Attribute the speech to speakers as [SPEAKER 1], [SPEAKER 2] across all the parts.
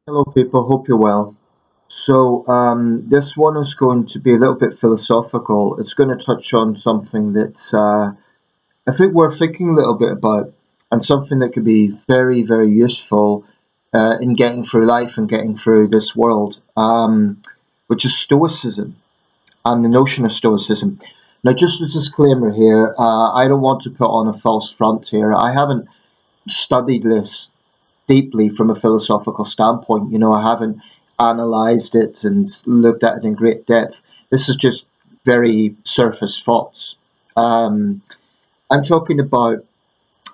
[SPEAKER 1] Hello, people. Hope you're well. This one is going to be a little bit philosophical. It's going to touch on something that's I think we're thinking a little bit about, and something that could be very, very useful in getting through life and getting through this world, which is Stoicism and the notion of Stoicism. Now, just a disclaimer here: I don't want to put on a false front here. I haven't studied this deeply from a philosophical standpoint. I haven't analysed it and looked at it in great depth. This is just very surface thoughts. Um, I'm talking about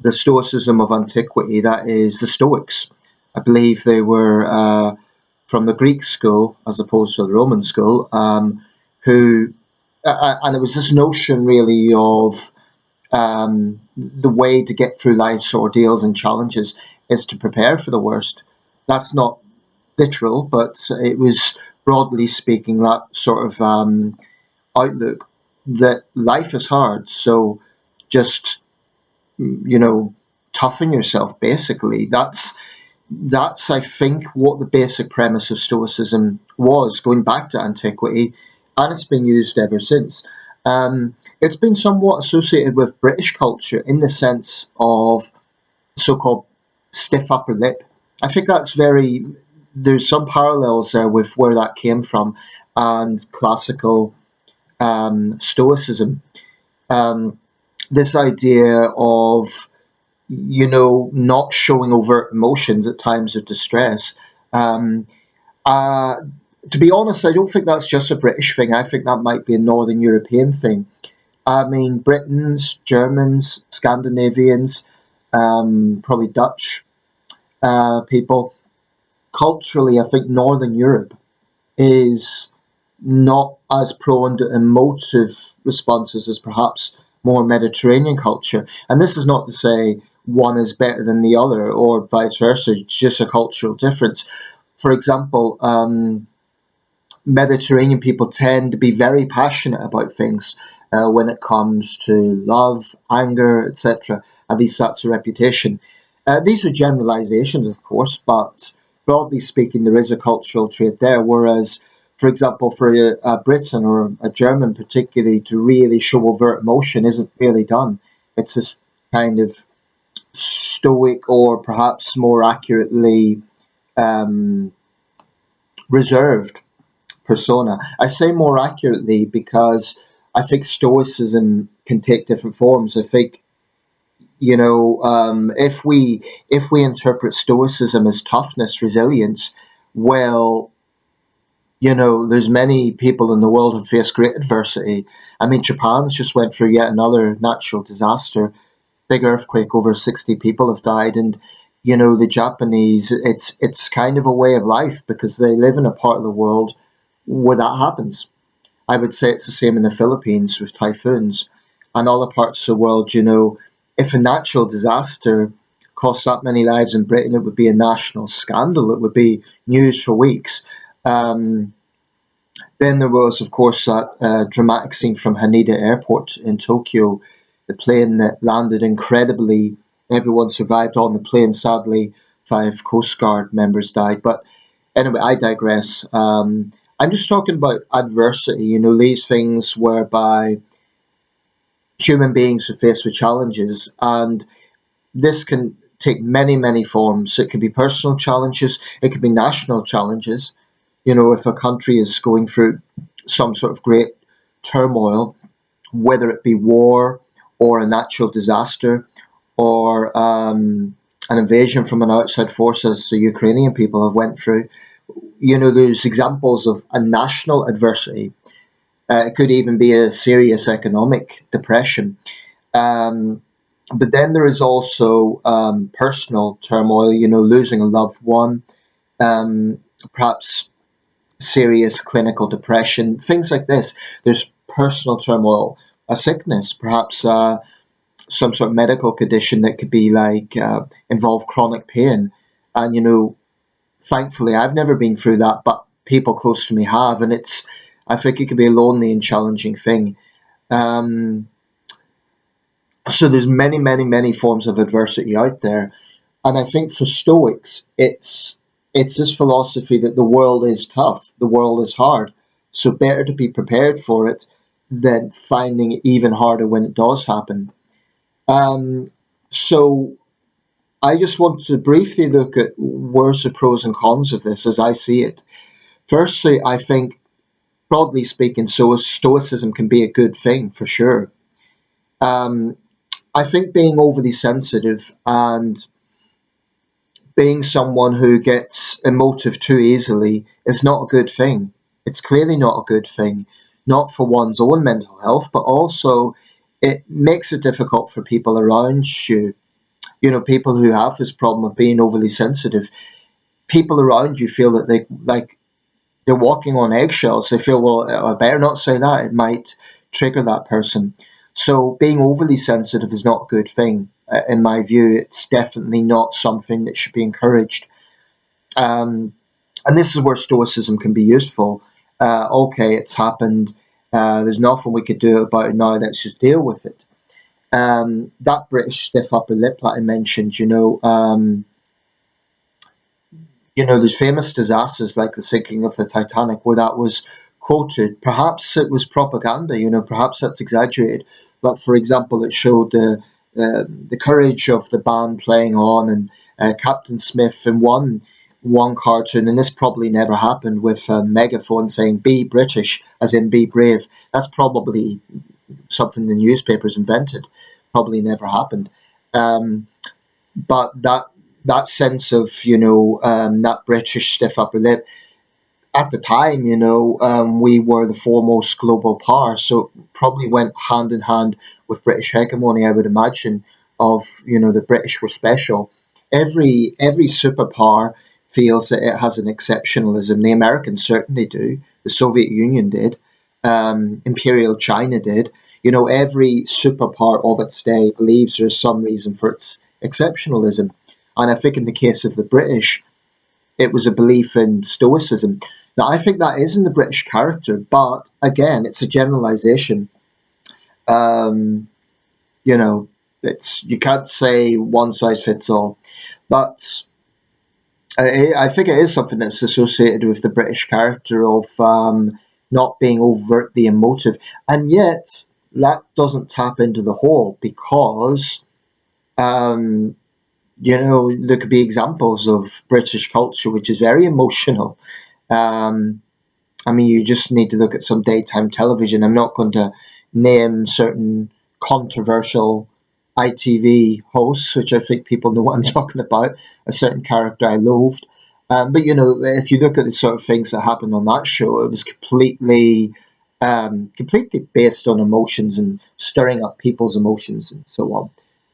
[SPEAKER 1] the Stoicism of antiquity, that is, the Stoics. I believe they were from the Greek school as opposed to the Roman school, who, and it was this notion really of the way to get through life's ordeals and challenges is to prepare for the worst. That's not literal, but it was broadly speaking that sort of outlook that life is hard. So just toughen yourself. Basically, that's I think what the basic premise of Stoicism was, going back to antiquity, and it's been used ever since. It's been somewhat associated with British culture in the sense of so-called stiff upper lip. I think that's very. There's some parallels there with where that came from, and classical Stoicism. Um, this idea of not showing overt emotions at times of distress. Um, uh, to be honest, I don't think that's just a British thing. I think that might be a Northern European thing. I mean, Britons, Germans, Scandinavians, probably Dutch people. Culturally, I think Northern Europe is not as prone to emotive responses as perhaps more Mediterranean culture. And this is not to say one is better than the other or vice versa, it's just a cultural difference. For example, Mediterranean people tend to be very passionate about things when it comes to love, anger, etc. At least that's a reputation. These are generalizations, of course, but broadly speaking, there is a cultural trait there. Whereas, for example, for a Briton or a German, particularly, to really show overt emotion isn't really done. It's this kind of stoic, or perhaps more accurately, um, reserved persona. I say more accurately because I think Stoicism can take different forms. I think if we interpret Stoicism as toughness, resilience, well, there's many people in the world who face great adversity. I mean, Japan's just went through yet another natural disaster, big earthquake, over 60 people have died, and the Japanese, it's kind of a way of life because they live in a part of the world where that happens. I would say it's the same in the Philippines with typhoons and other parts of the world. If a natural disaster cost that many lives in Britain, it would be a national scandal. It would be news for weeks. Um, then there was, of course, that dramatic scene from Haneda Airport in Tokyo, the plane that landed incredibly. Everyone survived on the plane. Sadly, 5 Coast Guard members died. But anyway, I digress. I'm just talking about adversity, these things whereby human beings are faced with challenges, and this can take many, many forms. It could be personal challenges, it could be national challenges. If a country is going through some sort of great turmoil, whether it be war or a natural disaster or an invasion from an outside force, as the Ukrainian people have went through, there's examples of a national adversity. It could even be a serious economic depression. Um, but then there is also personal turmoil, losing a loved one, um, perhaps serious clinical depression, things like this. There's personal turmoil, a sickness, perhaps some sort of medical condition that could be like involve chronic pain. And, thankfully, I've never been through that, but people close to me have, and I think it can be a lonely and challenging thing. Um, so there's many forms of adversity out there, and I think for Stoics, it's It's this philosophy that the world is tough, the world is hard, so better to be prepared for it than finding it even harder when it does happen. Um, so I just want to briefly look at where's the pros and cons of this as I see it. Firstly, I think, broadly speaking, so Stoicism can be a good thing for sure. Um, I think being overly sensitive and being someone who gets emotive too easily is not a good thing. It's clearly not a good thing, not for one's own mental health, but also it makes it difficult for people around you. You know, people who have this problem of being overly sensitive, people around you feel that they're walking on eggshells. They feel, well, I better not say that. It might trigger that person. So being overly sensitive is not a good thing. In my view, it's definitely not something that should be encouraged. Um, and this is where Stoicism can be useful. Okay, it's happened. There's nothing we could do about it now. Let's just deal with it. That British stiff upper lip that I mentioned, there's famous disasters like the sinking of the Titanic where that was quoted. Perhaps it was propaganda, perhaps that's exaggerated. But for example, it showed the courage of the band playing on, and Captain Smith in one cartoon, and this probably never happened, with a megaphone saying "Be British," as in "Be brave." That's probably something the newspapers invented. Probably never happened. Um, but that sense of that British stiff upper lip at the time, we were the foremost global power, so it probably went hand in hand with British hegemony. I would imagine of the British were special. Every superpower feels that it has an exceptionalism. The Americans certainly do. The Soviet Union did. Imperial China did. Every superpower of its day believes there is some reason for its exceptionalism. And I think in the case of the British, it was a belief in Stoicism. Now, I think that is in the British character, but again, it's a generalization. Um, you know, you can't say one size fits all, but I think it is something that's associated with the British character of not being overtly emotive, and yet that doesn't tap into the whole because um, there could be examples of British culture which is very emotional. Um, I mean, you just need to look at some daytime television. I'm not going to name certain controversial ITV hosts, which I think people know what I'm talking about, a certain character I loathed. But, if you look at the sort of things that happened on that show, it was completely based on emotions and stirring up people's emotions and so on.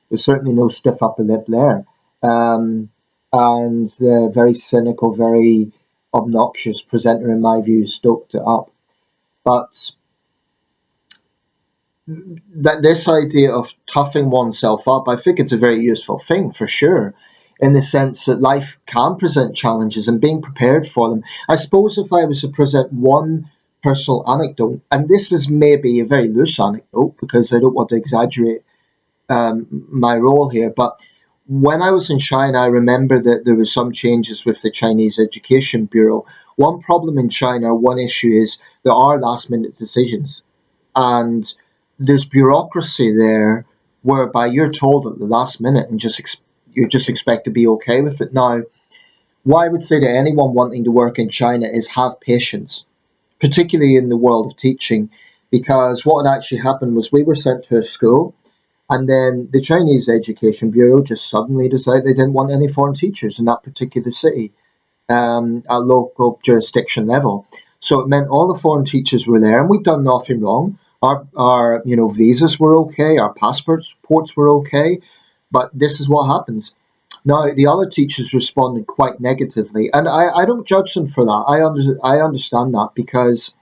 [SPEAKER 1] There's certainly no stiff upper lip there. Um, and the very cynical, very obnoxious presenter, in my view, stoked it up. But that this idea of toughing oneself up, I think it's a very useful thing for sure, in the sense that life can present challenges and being prepared for them. I suppose if I was to present one personal anecdote, and this is maybe a very loose anecdote because I don't want to exaggerate my role here. But when I was in China, I remember that there were some changes with the Chinese Education Bureau. One problem in China, one issue is there are last minute decisions, and there's bureaucracy there whereby you're told at the last minute and you just expect to be okay with it. Now, what I would say to anyone wanting to work in China is have patience, particularly in the world of teaching, because what had actually happened was we were sent to a school, and then the Chinese Education Bureau just suddenly decided they didn't want any foreign teachers in that particular city at local jurisdiction level. So it meant all the foreign teachers were there, and we'd done nothing wrong. Our visas were okay, our passports were okay, but this is what happens. Now the other teachers responded quite negatively, and I don't judge them for that. I understand that because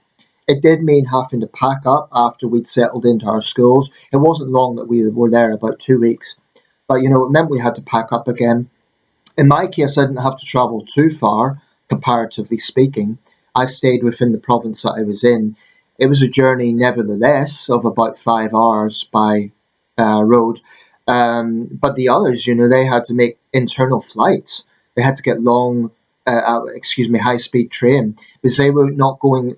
[SPEAKER 1] it did mean having to pack up after we'd settled into our schools. It wasn't long that we were there, about 2 weeks. But, it meant we had to pack up again. In my case, I didn't have to travel too far, comparatively speaking. I stayed within the province that I was in. It was a journey, nevertheless, of about 5 hours by road. But the others, they had to make internal flights. They had to get long high-speed train, because they were not going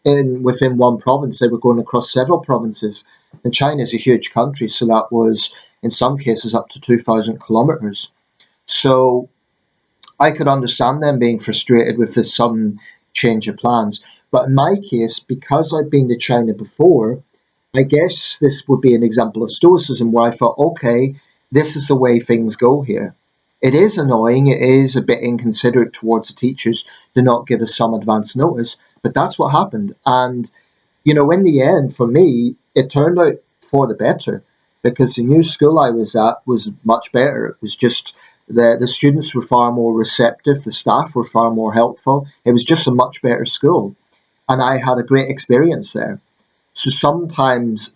[SPEAKER 1] in within one province, they were going across several provinces. And China is a huge country, so that was, in some cases, up to 2,000 kilometers. So I could understand them being frustrated with this sudden change of plans. But in my case, because I've been to China before, I guess this would be an example of Stoicism where I thought, okay, this is the way things go here. It is annoying, it is a bit inconsiderate towards the teachers to not give us some advance notice, but that's what happened. And, in the end, for me, it turned out for the better, because the new school I was at was much better. It was just the students were far more receptive, the staff were far more helpful. It was just a much better school. And I had a great experience there. So sometimes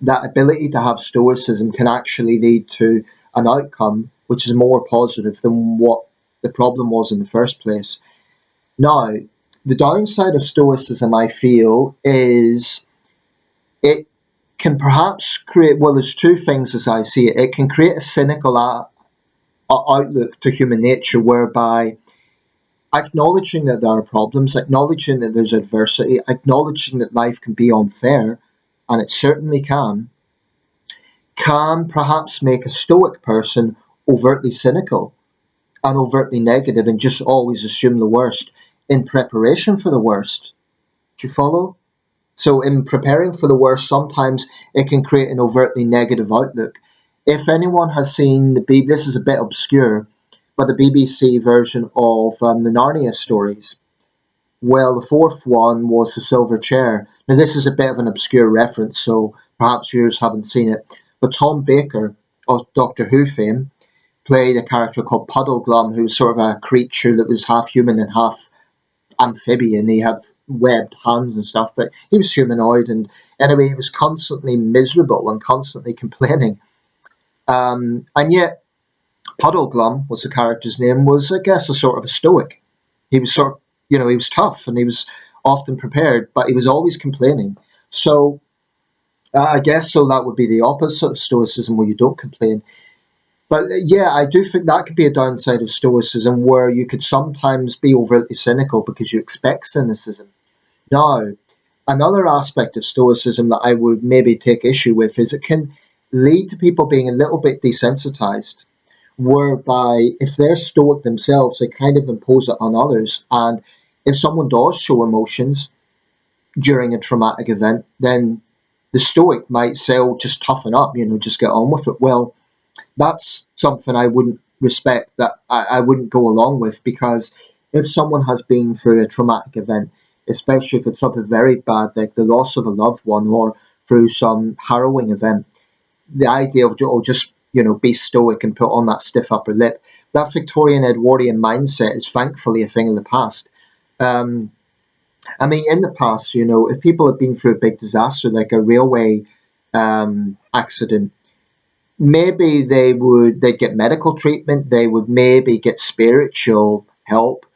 [SPEAKER 1] that ability to have stoicism can actually lead to an outcome which is more positive than what the problem was in the first place. Now, the downside of stoicism, I feel, is it can perhaps create, well, there's two things as I see it. It can create a cynical outlook to human nature whereby acknowledging that there are problems, acknowledging that there's adversity, acknowledging that life can be unfair, and it certainly can perhaps make a stoic person overtly cynical and overtly negative and just always assume the worst in preparation for the worst. Do you follow? So, in preparing for the worst, sometimes it can create an overtly negative outlook. If anyone has seen this is a bit obscure, but the BBC version of the Narnia stories, well, the fourth one was the silver chair. Now, this is a bit of an obscure reference, so perhaps viewers haven't seen it. But Tom Baker of Doctor Who fame played a character called Puddleglum, who was sort of a creature that was half human and half amphibian. He had webbed hands and stuff, but he was humanoid. And anyway, he was constantly miserable and constantly complaining. And yet, Puddleglum was the character's name, was, I guess, a sort of a stoic. He was sort of, he was tough and he was often prepared, but he was always complaining. So I guess so that would be the opposite of stoicism, where you don't complain. But yeah, I do think that could be a downside of stoicism, where you could sometimes be overtly cynical because you expect cynicism. Now, another aspect of stoicism that I would maybe take issue with is it can lead to people being a little bit desensitized, whereby if they're stoic themselves, they kind of impose it on others. And if someone does show emotions during a traumatic event, then the stoic might say, oh, just toughen up, just get on with it. Well, that's something I wouldn't respect, that I wouldn't go along with, because if someone has been through a traumatic event, especially if it's something very bad, like the loss of a loved one or through some harrowing event, the idea of, oh, just, be stoic and put on that stiff upper lip, that Victorian Edwardian mindset is thankfully a thing of the past. I mean, in the past, if people had been through a big disaster like a railway accident, maybe they'd get medical treatment, they would maybe get spiritual help,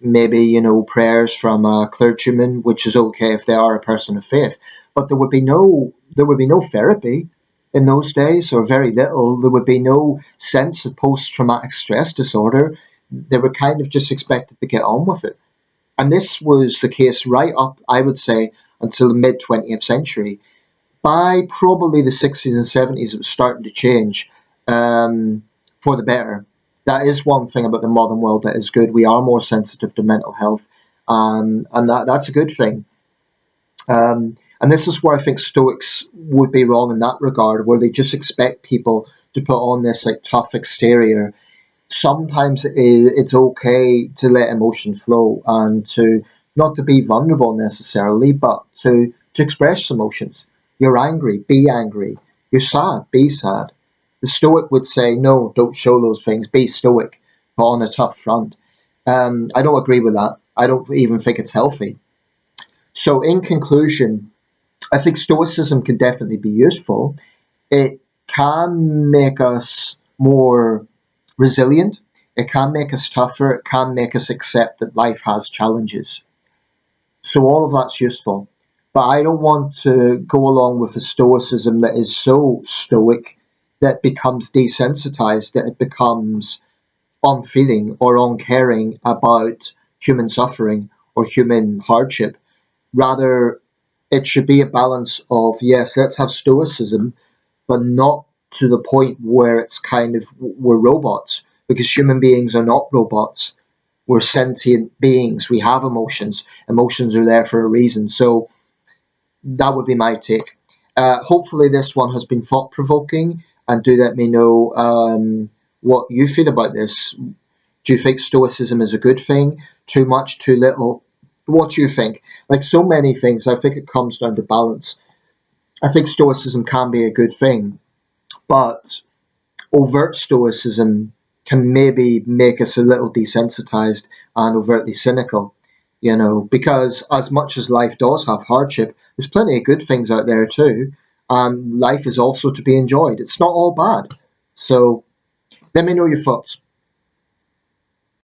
[SPEAKER 1] maybe, prayers from a clergyman, which is okay if they are a person of faith. But there would be no therapy in those days, or very little. There would be no sense of post-traumatic stress disorder. They were kind of just expected to get on with it. And this was the case right up, I would say, until the mid 20th century. By probably the 60s and 70s, it was starting to change for the better. That is one thing about the modern world that is good. We are more sensitive to mental health, and that's a good thing. And this is where I think Stoics would be wrong in that regard, where they just expect people to put on this like tough exterior. Sometimes it's okay to let emotion flow and to not to be vulnerable necessarily, but to express emotions. You're angry, be angry. You're sad, be sad. The Stoic would say, no, don't show those things. Be stoic, but on a tough front. I don't agree with that. I don't even think it's healthy. So, in conclusion, I think Stoicism can definitely be useful. It can make us more resilient. It can make us tougher. It can make us accept that life has challenges. So all of that's useful. But I don't want to go along with a stoicism that is so stoic that becomes desensitized, that it becomes unfeeling or uncaring about human suffering or human hardship. Rather, it should be a balance of, yes, let's have stoicism, but not to the point where it's kind of we're robots, because human beings are not robots. We're sentient beings. We have emotions. Emotions are there for a reason. So that would be my take. Hopefully, this one has been thought provoking, and do let me know what you feel about this. Do you think Stoicism is a good thing? Too much, too little? What do you think? Like so many things, I think it comes down to balance. I think Stoicism can be a good thing, but overt Stoicism can maybe make us a little desensitized and overtly cynical, because as much as life does have hardship, there's plenty of good things out there too. And life is also to be enjoyed. It's not all bad. So let me know your thoughts.